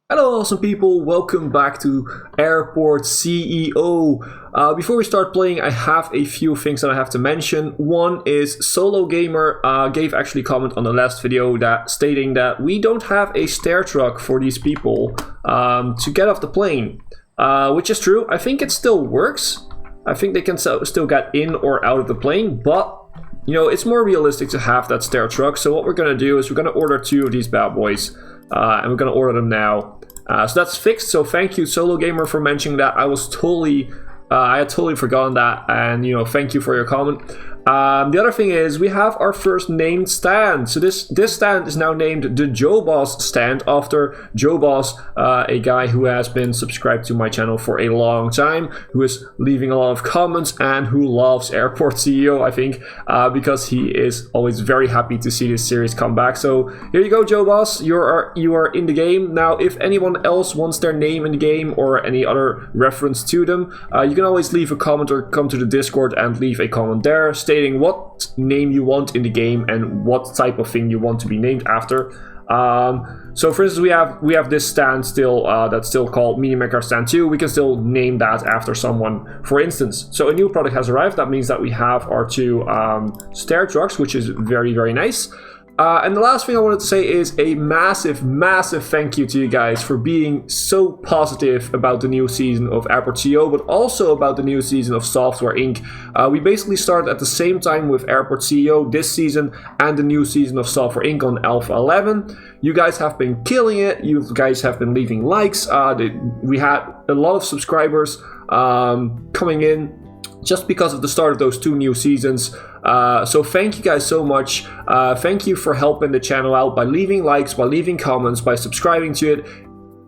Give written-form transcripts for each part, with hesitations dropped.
Hello awesome people, welcome back to Airport CEO. Before we start playing, I have a few things that I have to mention. One is Solo Gamer gave actually a comment on the last video stating that we don't have a stair truck for these people to get off the plane, which is true. I think it still works. I think they can still get in or out of the plane, but you know, it's more realistic to have that stair truck. So what we're going to do is we're going to order 2 of these bad boys. And we're going to order them now. So that's fixed. So thank you, Solo Gamer, for mentioning that. I had totally forgotten that. And, you know, thank you for your comment. The other thing is we have our first named stand. So this stand is now named the Joe Boss stand after Joe Boss, a guy who has been subscribed to my channel for a long time, who is leaving a lot of comments and who loves Airport CEO, I think, because he is always very happy to see this series come back. So here you go, Joe Boss. You are in the game. Now, if anyone else wants their name in the game or any other reference to them, you can always leave a comment or come to the Discord and leave a comment there stating what name you want in the game and what type of thing you want to be named after. So for instance, we have this stand still that's still called Mini Mecha Stand 2. We can still name that after someone, for instance. So a new product has arrived. That means that we have our 2 stair trucks, which is very, very nice. And the last thing I wanted to say is a massive, massive thank you to you guys for being so positive about the new season of Airport CEO, but also about the new season of Software Inc. We basically started at the same time with Airport CEO this season and the new season of Software Inc. on Alpha 11. You guys have been killing it. You guys have been leaving likes. We had a lot of subscribers coming in just because of the start of those 2 new seasons. So thank you guys so much. Thank you for helping the channel out by leaving likes, by leaving comments, by subscribing to it.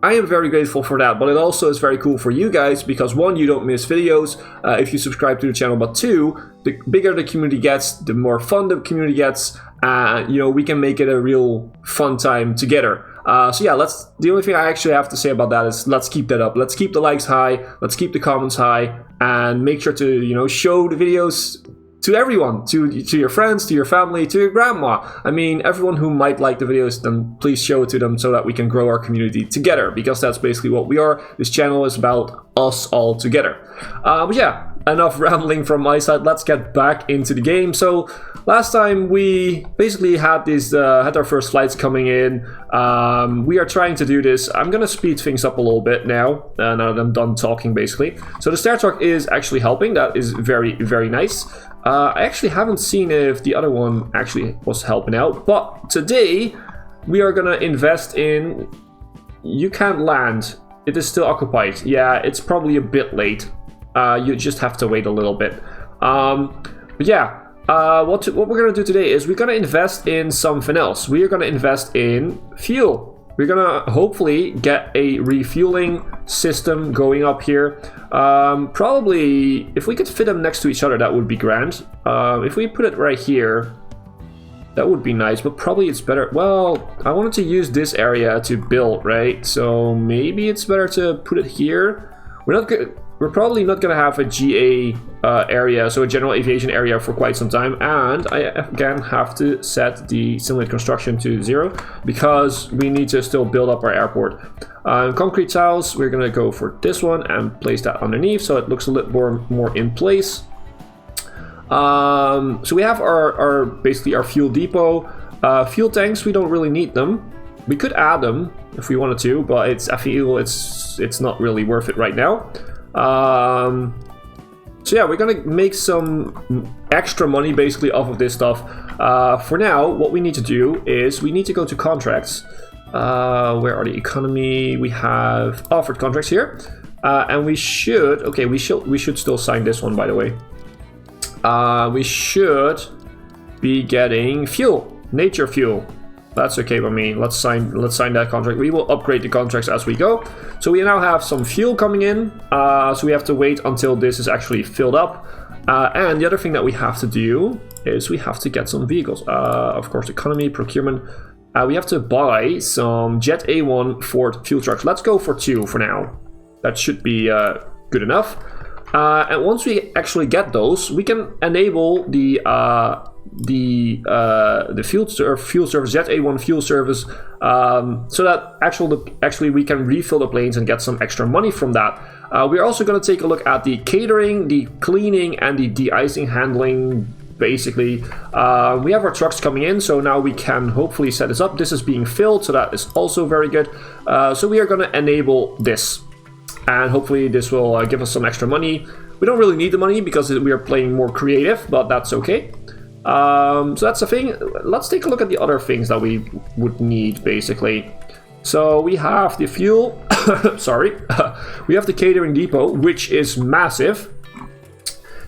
I am very grateful for that, but it also is very cool for you guys because 1, you don't miss videos if you subscribe to the channel, but 2, the bigger the community gets, the more fun the community gets, you know, we can make it a real fun time together. So yeah, the only thing I actually have to say about that is let's keep that up. Let's keep the likes high, let's keep the comments high, and make sure to, you know, show the videos to everyone, to your friends, to your family, to your grandma. I mean, everyone who might like the videos, then please show it to them so that we can grow our community together, because that's basically what we are. This channel is about us all together. But yeah, enough rambling from my side. Let's get back into the game. So last time we basically had our first flights coming in. We are trying to do this. I'm gonna speed things up a little bit now that I'm done talking, basically. So the stair truck is actually helping. That is very, very nice. I actually haven't seen if the other one actually was helping out, but today we are gonna invest in... You can't land. It is still occupied. Yeah, it's probably a bit late. You just have to wait a little bit. But yeah, what we're gonna do today is we're gonna invest in something else. We are gonna invest in fuel. We're gonna hopefully get a refueling system going up here. Probably, if we could fit them next to each other, that would be grand. If we put it right here, that would be nice, but probably it's better. Well, I wanted to use this area to build, right? So maybe it's better to put it here. We're probably not going to have a GA area, so a general aviation area, for quite some time. And I again have to set the simulate construction to 0 because we need to still build up our airport. Concrete tiles, we're going to go for this one and place that underneath so it looks a little more in place. So we have our basically our fuel depot. Fuel tanks, we don't really need them. We could add them if we wanted to, but I feel it's not really worth it right now. So yeah, we're gonna make some extra money basically off of this stuff. For now, what we need to do is we need to go to contracts. Where are the economy? We have offered contracts here, and we should still sign this one, by the way. We should be getting fuel, nature fuel. That's okay by me. Let's sign that contract. We will upgrade the contracts as we go. So we now have some fuel coming in. So we have to wait until this is actually filled up. And the other thing that we have to do is we have to get some vehicles. Of course, economy, procurement. We have to buy some Jet A1 Ford fuel trucks. Let's go for 2 for now. That should be good enough. And once we actually get those, we can enable the the fuel service, Jet A1 fuel service, so that actually we can refill the planes and get some extra money from that. We're also going to take a look at the catering, the cleaning, and the de-icing handling. Basically, we have our trucks coming in, so now we can hopefully set this up. This is being filled, so that is also very good. So we are going to enable this, and hopefully this will give us some extra money. We don't really need the money because we are playing more creative, but that's okay. So that's the thing. Let's take a look at the other things that we would need, basically. So we have the fuel, sorry, we have the catering depot, which is massive.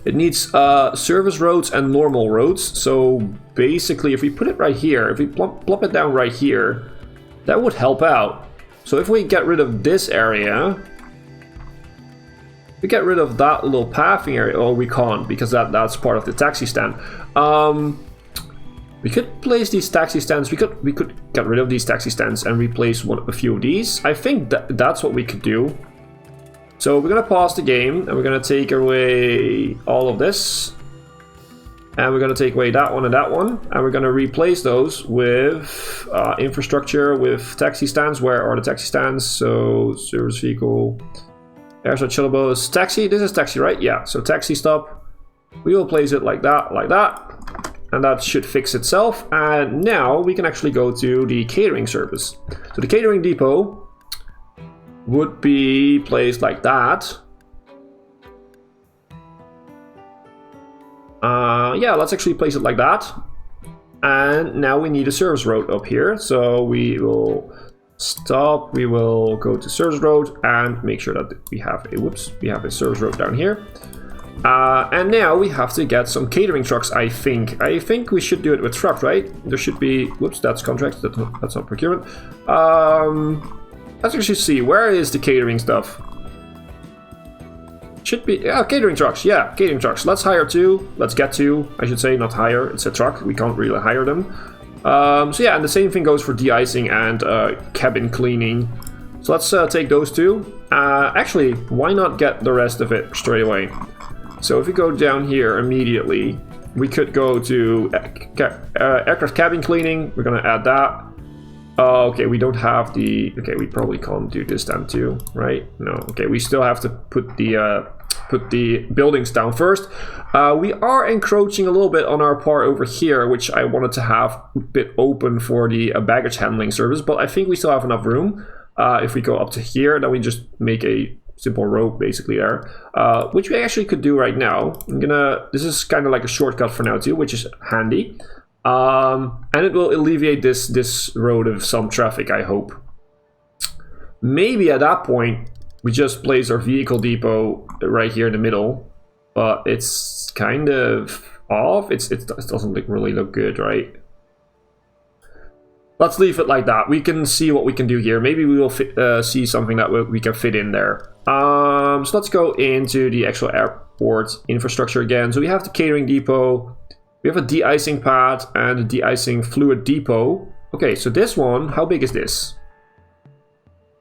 It needs service roads and normal roads. So basically, if we put it right here, if we plop it down right here, that would help out. So if we get rid of this area, we get rid of that little pathing area. Oh, we can't, because that's part of the taxi stand. We could place these taxi stands. We could get rid of these taxi stands and replace a few of these. I think that's what we could do. So we're gonna pause the game and we're gonna take away all of this, and we're gonna take away that one, and we're gonna replace those with infrastructure, with taxi stands. Where are the taxi stands? So service vehicle. There's our chillabos. Taxi. This is taxi, right? Yeah. So taxi stop. We will place it like that, and that should fix itself. And now we can actually go to the catering service. So the catering depot would be placed like that. Yeah, let's actually place it like that. And now we need a service road up here. So we will stop. We will go to service road and make sure that we have a service road down here. And now we have to get some catering trucks, I think. I think we should do it with truck, right? There should be... Whoops, that's contract. That's not procurement. Let's actually see. Where is the catering stuff? Should be... Yeah, catering trucks. Yeah, catering trucks. Let's hire two. Let's get two, I should say. Not hire. It's a truck. We can't really hire them. So yeah, and the same thing goes for de-icing and cabin cleaning. So let's take those two. Actually, why not get the rest of it straight away? So if we go down here immediately, we could go to aircraft cabin cleaning. We're gonna add that. Okay, we don't have the... Okay, we probably can't do this then too, right? No. Okay, we still have to put the buildings down first. We are encroaching a little bit on our part over here, which I wanted to have a bit open for the baggage handling service, but I think we still have enough room. If we go up to here, then we just make a simple row basically there, which we actually could do right now. This is kind of like a shortcut for now too, which is handy. And it will alleviate this road of some traffic, I hope. Maybe at that point we just place our vehicle depot right here in the middle, but it's kind of off. It doesn't really look good, right? Let's leave it like that. We can see what we can do here. Maybe we will see something that we can fit in there. So let's go into the actual airport infrastructure again. So we have the catering depot. We have a de-icing pad and a de-icing fluid depot. Okay, so this one, how big is this?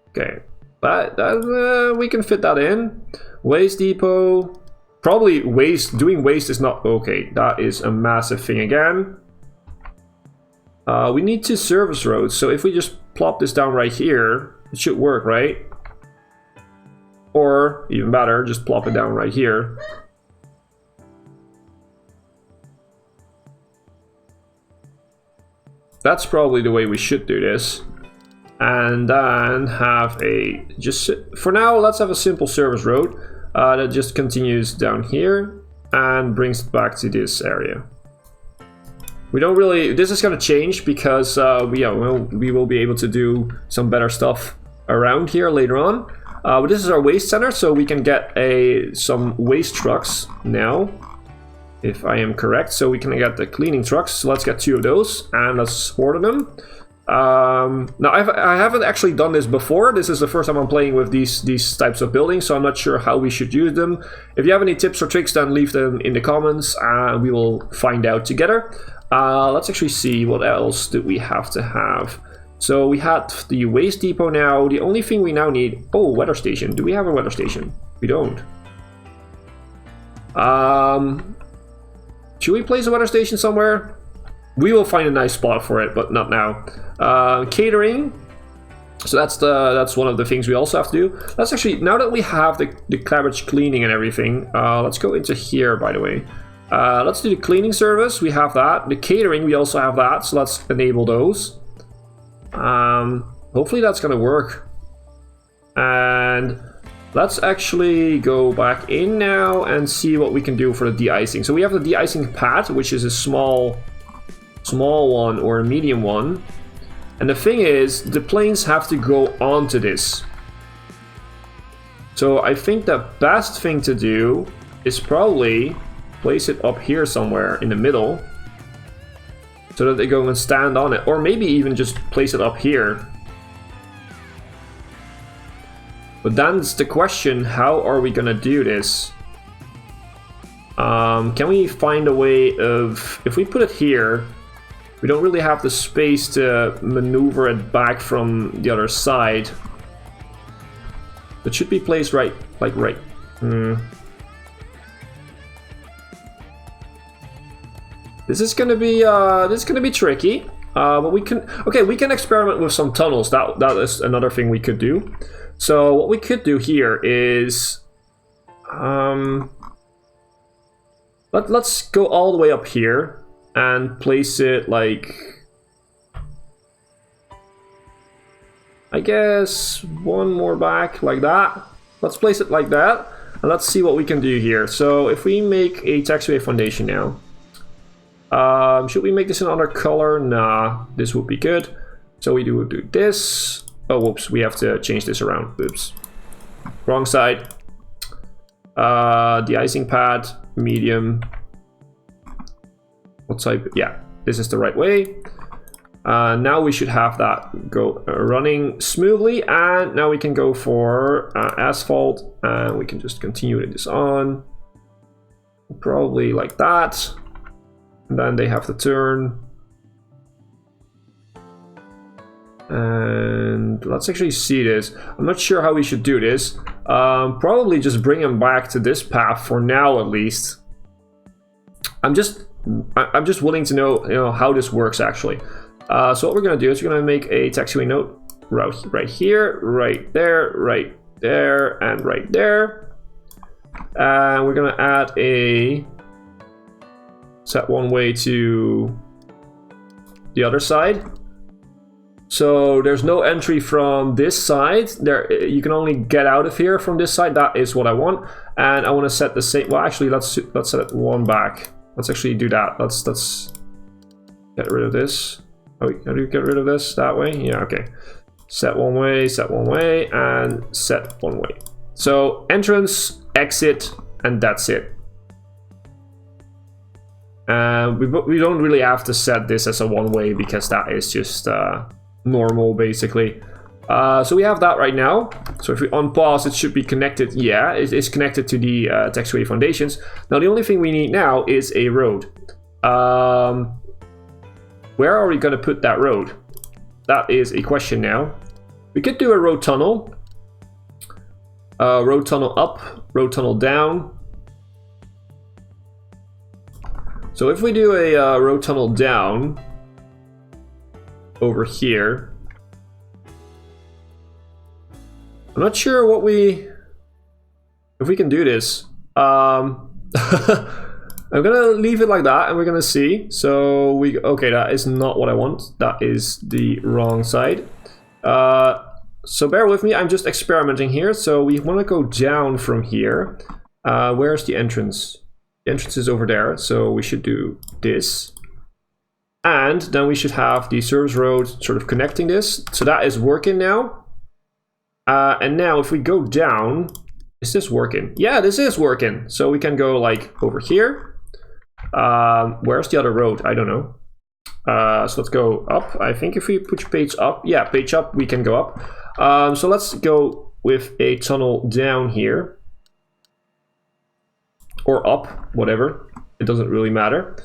Okay, we can fit that in. Waste depot. Probably waste, doing waste is not, okay, that is a massive thing again. We need 2 service roads, so if we just plop this down right here, it should work, right? Or, even better, just plop it down right here. That's probably the way we should do this. And then have a, for now, let's have a simple service road that just continues down here and brings it back to this area. We don't really, this is going to change because we will be able to do some better stuff around here later on. But this is our waste center, so we can get some waste trucks now, if I am correct. So we can get the cleaning trucks. So let's get 2 of those and let's order them. Now I haven't actually done this before. This is the first time I'm playing with these types of buildings, so I'm not sure how we should use them. If you have any tips or tricks, then leave them in the comments and we will find out together. Let's actually see what else do we have to have. So we had the waste depot now. The only thing we now need... Oh, weather station. Do we have a weather station? We don't. Should we place a weather station somewhere? We will find a nice spot for it, but not now. Catering. So that's one of the things we also have to do. Let's actually, now that we have the cabbage cleaning and everything, let's go into here, by the way. Let's do the cleaning service. We have that. The catering, we also have that. So let's enable those. Hopefully that's gonna work. And let's actually go back in now and see what we can do for the de-icing. So we have the de-icing pad, which is a small one or a medium one. And the thing is, the planes have to go onto this. So I think the best thing to do is probably place it up here somewhere in the middle, so that they go and stand on it. Or maybe even just place it up here. But that's the question, how are we gonna do this? Can we find a way of, if we put it here, we don't really have the space to maneuver it back from the other side. It should be placed right, like right. This is gonna be tricky. But we can experiment with some tunnels. That is another thing we could do. So what we could do here is, let's go all the way up here and place it like, I guess one more back like that. Let's place it like that, and let's see what we can do here. So if we make a taxiway foundation now, should we make this another color? Nah, this would be good. So we do this. Oh, whoops, we have to change this around. Oops, wrong side. De-icing pad, medium. What type? Yeah, this is the right way. Now we should have that go running smoothly, and now we can go for asphalt, and we can just continue this on. Probably like that. And then they have to turn. And let's actually see this. I'm not sure how we should do this. Probably just bring them back to this path for now, at least. I'm just willing to know, how this works actually. So what we're gonna do is we're gonna make a taxiway node right here, right there, and right there. And we're gonna add a set one way to the other side. So there's no entry from this side. There, you can only get out of here from this side. That is what I want, and I want to set the same. Well, actually, let's set it one back. Let's actually do that. Let's get rid of this. How do you get rid of this? That way? Yeah. Okay. Set one way, and set one way. So entrance, exit, and that's it. We don't really have to set this as a one way because that is just normal basically. So we have that right now. So if we unpause, it should be connected. Yeah, it is connected to the taxiway foundations. Now the only thing we need now is a road. Where are we going to put that road? That is a question now. We could do a road tunnel. Road tunnel up, road tunnel down. So if we do a road tunnel down over here, I'm not sure if we can do this. I'm gonna leave it like that, and we're gonna see. So okay, that is not what I want. That is the wrong side. So bear with me. I'm just experimenting here. So we want to go down from here. Where's the entrance? The entrance is over there. So we should do this, and then we should have the service road sort of connecting this. So that is working now. And now if we go down, is this working? Yeah, this is working. So we can go like over here. Where's the other road? I don't know. So let's go up. I think if we put page up, yeah, page up, we can go up. So let's go with a tunnel down here. Or up, whatever. It doesn't really matter.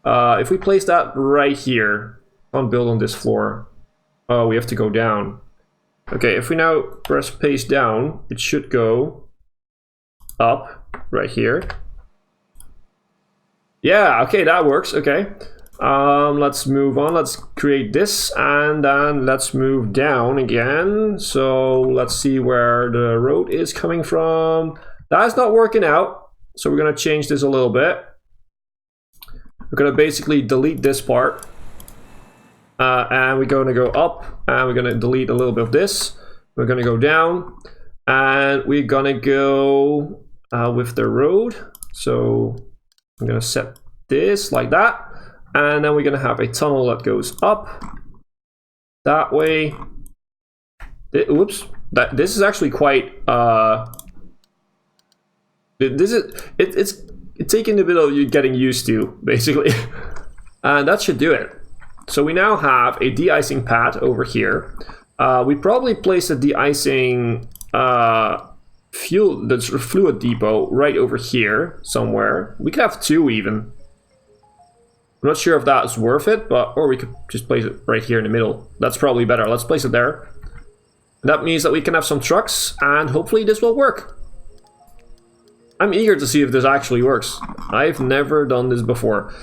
If we place that right here, can't build on this floor. Oh, we have to go down. Okay, if we now press page down, it should go up right here. Yeah, okay, that works. Okay. Let's move on. Let's create this and then let's move down again. So let's see where the road is coming from. That's not working out. So we're going to change this a little bit. We're going to basically delete this part. And we're going to go up and we're going to delete a little bit of this. We're going to go down and we're going to go with the road. So I'm going to set this like that. And then we're going to have a tunnel that goes up that way. Oops, this is actually quite it's taking a bit of you getting used to, basically. And that should do it. So we now have a de-icing pad over here. We probably place a de-icing fluid depot right over here somewhere. We could have two even. I'm not sure if that's worth it, but or we could just place it right here in the middle. That's probably better. Let's place it there. That means that we can have some trucks, and hopefully this will work. I'm eager to see if this actually works. I've never done this before.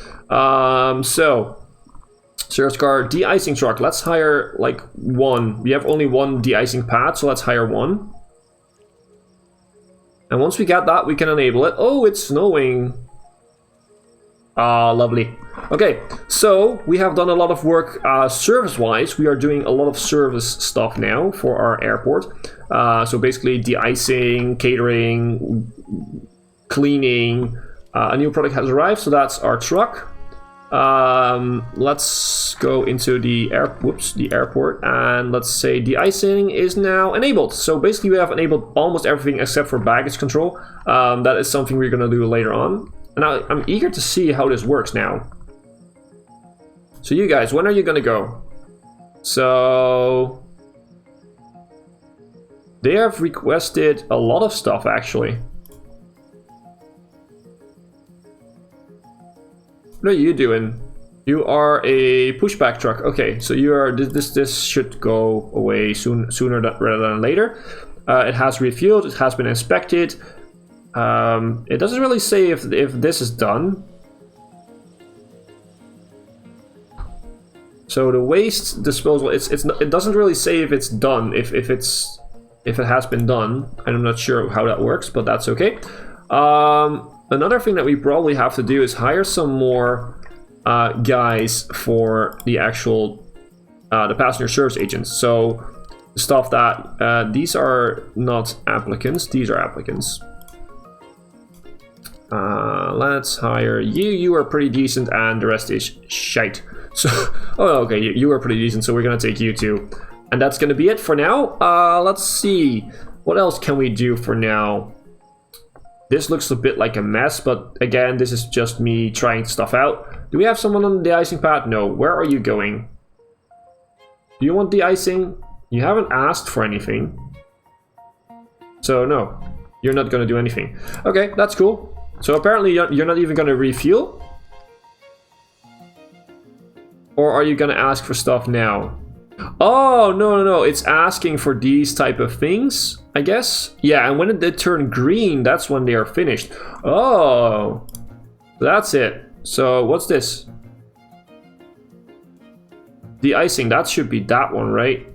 Service car, de-icing truck. Let's hire like one. We have only one de-icing pad, so let's hire one. And once we get that, we can enable it. Oh, it's snowing. Ah, lovely. Okay, so we have done a lot of work service-wise. We are doing a lot of service stuff now for our airport. So basically de-icing, catering, cleaning. A new product has arrived, so that's our truck. Let's go into the airport, and let's say de-icing is now enabled. So basically we have enabled almost everything except for baggage control. That is something we're going to do later on. And I'm eager to see how this works now. So you guys, when are you gonna go? So they have requested a lot of stuff actually. What are you doing? You are a pushback truck. Okay, so you are this should go away sooner rather than later. It has refueled. It has been inspected. It doesn't really say if this is done. So the waste disposal, it doesn't really say if it's done, if it has been done. I'm not sure how that works, but that's okay. Another thing that we probably have to do is hire some more guys for the actual the passenger service agents. So stuff that these are not applicants, these are applicants. Let's hire you. You are pretty decent, and the rest is shite. So, oh, okay, you are pretty decent, so we're gonna take you too. And that's gonna be it for now. Let's see. What else can we do for now? This looks a bit like a mess, but again, this is just me trying stuff out. Do we have someone on the de-icing pad? No. Where are you going? Do you want de-icing? You haven't asked for anything. So, no. You're not gonna do anything. Okay, that's cool. So apparently you're not even gonna refuel? Or are you gonna ask for stuff now? Oh, no, it's asking for these type of things, I guess. Yeah, and when they turn green, that's when they are finished. Oh, that's it. So what's this? De-icing, that should be that one, right?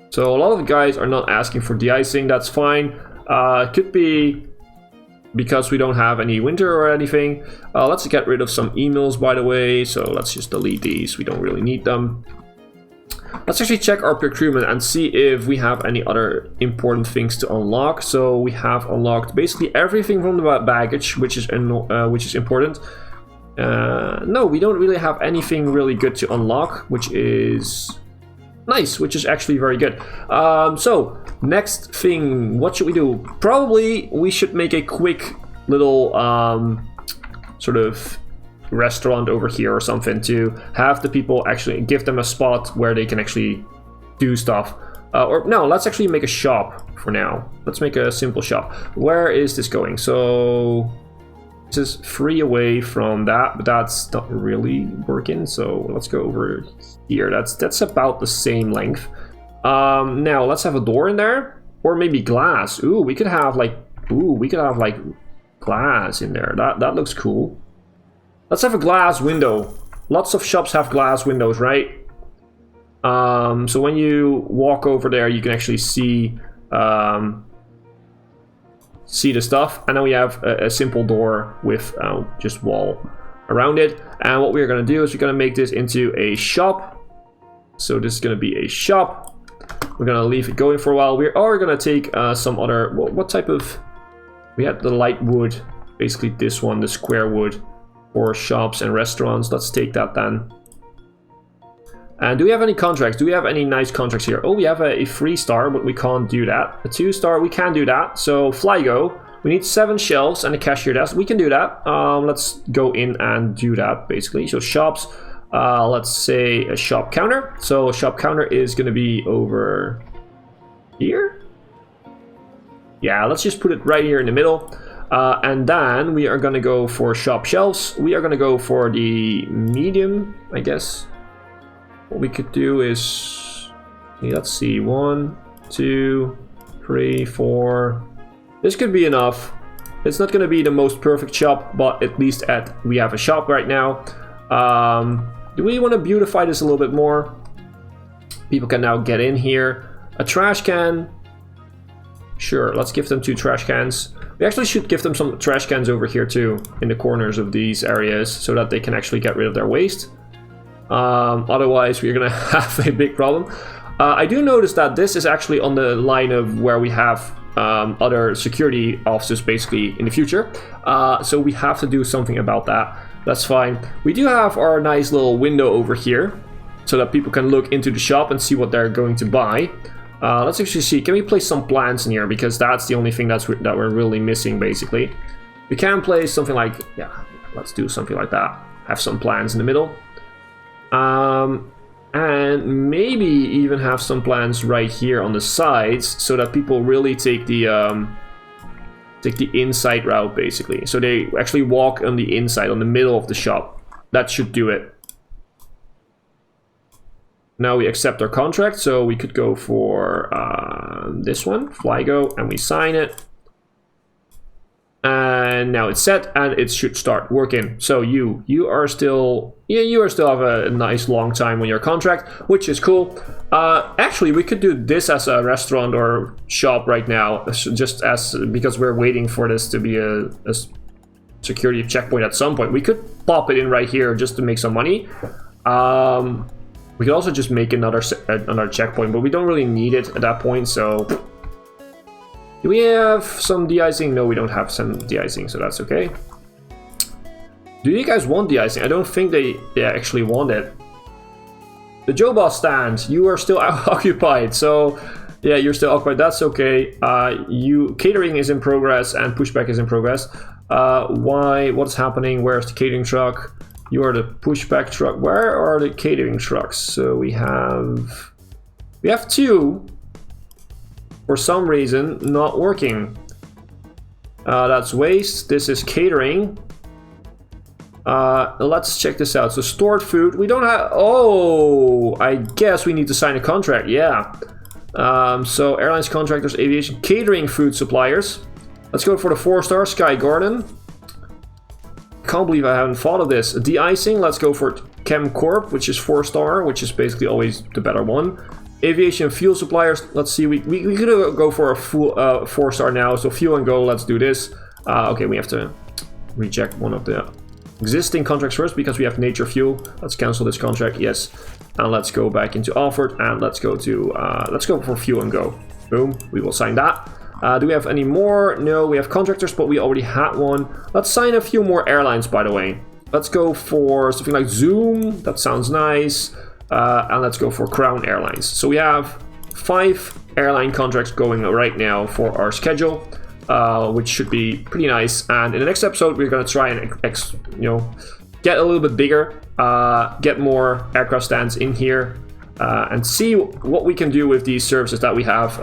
So a lot of guys are not asking for de-icing, that's fine. Could be because we don't have any winter or anything. Let's get rid of some emails, by the way. So let's just delete these. We don't really need them. Let's actually check our procurement and see if we have any other important things to unlock. So we have unlocked basically everything from the baggage, which is important. No, we don't really have anything really good to unlock, which is nice, which is actually very good. So next thing, what should we do? Probably we should make a quick little sort of restaurant over here or something to have the people actually give them a spot where they can actually do stuff. Or no, let's actually make a shop for now. Let's make a simple shop. Where is this going? So this is 3 away from that, but that's not really working. So let's go over here. That's about the same length. Now let's have a door in there, or maybe glass. We could have like glass in there. That looks cool. Let's have a glass window. Lots of shops have glass windows, right? So when you walk over there, you can actually see the stuff. And then we have a simple door with just wall around it. And what we're going to do is we're going to make this into a shop. So this is going to be a shop. We're going to leave it going for a while. We are going to take some other... What type of... We had the light wood. Basically this one, the square wood. For shops and restaurants. Let's take that then. And do we have any contracts? Do we have any nice contracts here? Oh, we have a 3-star, but we can't do that. A 2-star, we can do that. So Flygo, we need 7 shelves and a cashier desk. We can do that. Let's go in and do that basically. So shops, let's say a shop counter. So a shop counter is going to be over here. Yeah, let's just put it right here in the middle. And then we are going to go for shop shelves. We are going to go for the medium, I guess. What we could do is, let's see, 1, 2, 3, 4. This could be enough. It's not going to be the most perfect shop, but at least we have a shop right now. Do we want to beautify this a little bit more? People can now get in here. A trash can. Sure, let's give them 2 trash cans. We actually should give them some trash cans over here too, in the corners of these areas, so that they can actually get rid of their waste. Otherwise, we're gonna have a big problem. I do notice that this is actually on the line of where we have other security officers basically in the future. So we have to do something about that. That's fine. We do have our nice little window over here, so that people can look into the shop and see what they're going to buy. Let's actually see, can we place some plants in here? Because that's the only thing that we're really missing, basically. We can place something like, yeah, let's do something like that. Have some plants in the middle. And maybe even have some plants right here on the sides, so that people really take the inside route, basically. So they actually walk on the inside, on the middle of the shop. That should do it. Now we accept our contract, so we could go for this one, Flygo, and we sign it. And now it's set, and it should start working. So you are still, yeah, you still have a nice long time on your contract, which is cool. Actually, we could do this as a restaurant or shop right now, just as because we're waiting for this to be a security checkpoint at some point. We could pop it in right here just to make some money. We could also just make another checkpoint, but we don't really need it at that point, so... Do we have some de-icing? No, we don't have some de-icing, so that's okay. Do you guys want de-icing? I don't think they actually want it. The Joe Boss stand, you are still occupied, so... Yeah, you're still occupied, that's okay. Catering is in progress and pushback is in progress. Why? What's happening? Where's the catering truck? You are the pushback truck. Where are the catering trucks? So we have 2 for some reason not working. That's waste. This is catering. Let's check this out. So stored food. We don't have. Oh, I guess we need to sign a contract. Yeah. So airlines, contractors, aviation, catering, food suppliers. Let's go for the 4-star Sky Garden. Can't believe I haven't thought of this. De-icing, let's go for Chem Corp, which is 4-star, which is basically always the better one. Aviation fuel suppliers, let's see, we could go for a full 4-star now, so fuel and go, let's do this. Okay, we have to reject one of the existing contracts first because we have nature fuel. Let's cancel this contract, yes. And let's go back into offered and let's go for fuel and go. Boom, we will sign that. Do we have any more? No, we have contractors, but we already had one. Let's sign a few more airlines, by the way. Let's go for something like Zoom. That sounds nice. And let's go for Crown Airlines. So we have 5 airline contracts going right now for our schedule, which should be pretty nice. And in the next episode, we're going to try and get a little bit bigger, get more aircraft stands in here. And see what we can do with these services that we have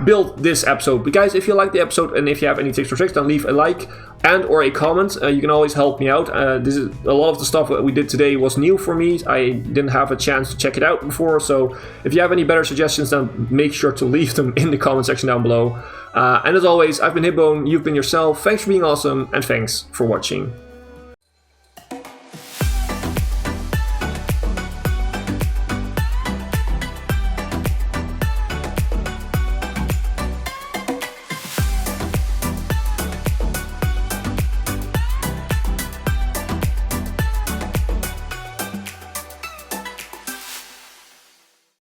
built this episode. But guys, if you like the episode and if you have any tips or tricks, then leave a like and or a comment. You can always help me out. This is a lot of the stuff that we did today was new for me. I didn't have a chance to check it out before. So if you have any better suggestions, then make sure to leave them in the comment section down below. And as always, I've been Hipbone, you've been yourself. Thanks for being awesome and thanks for watching.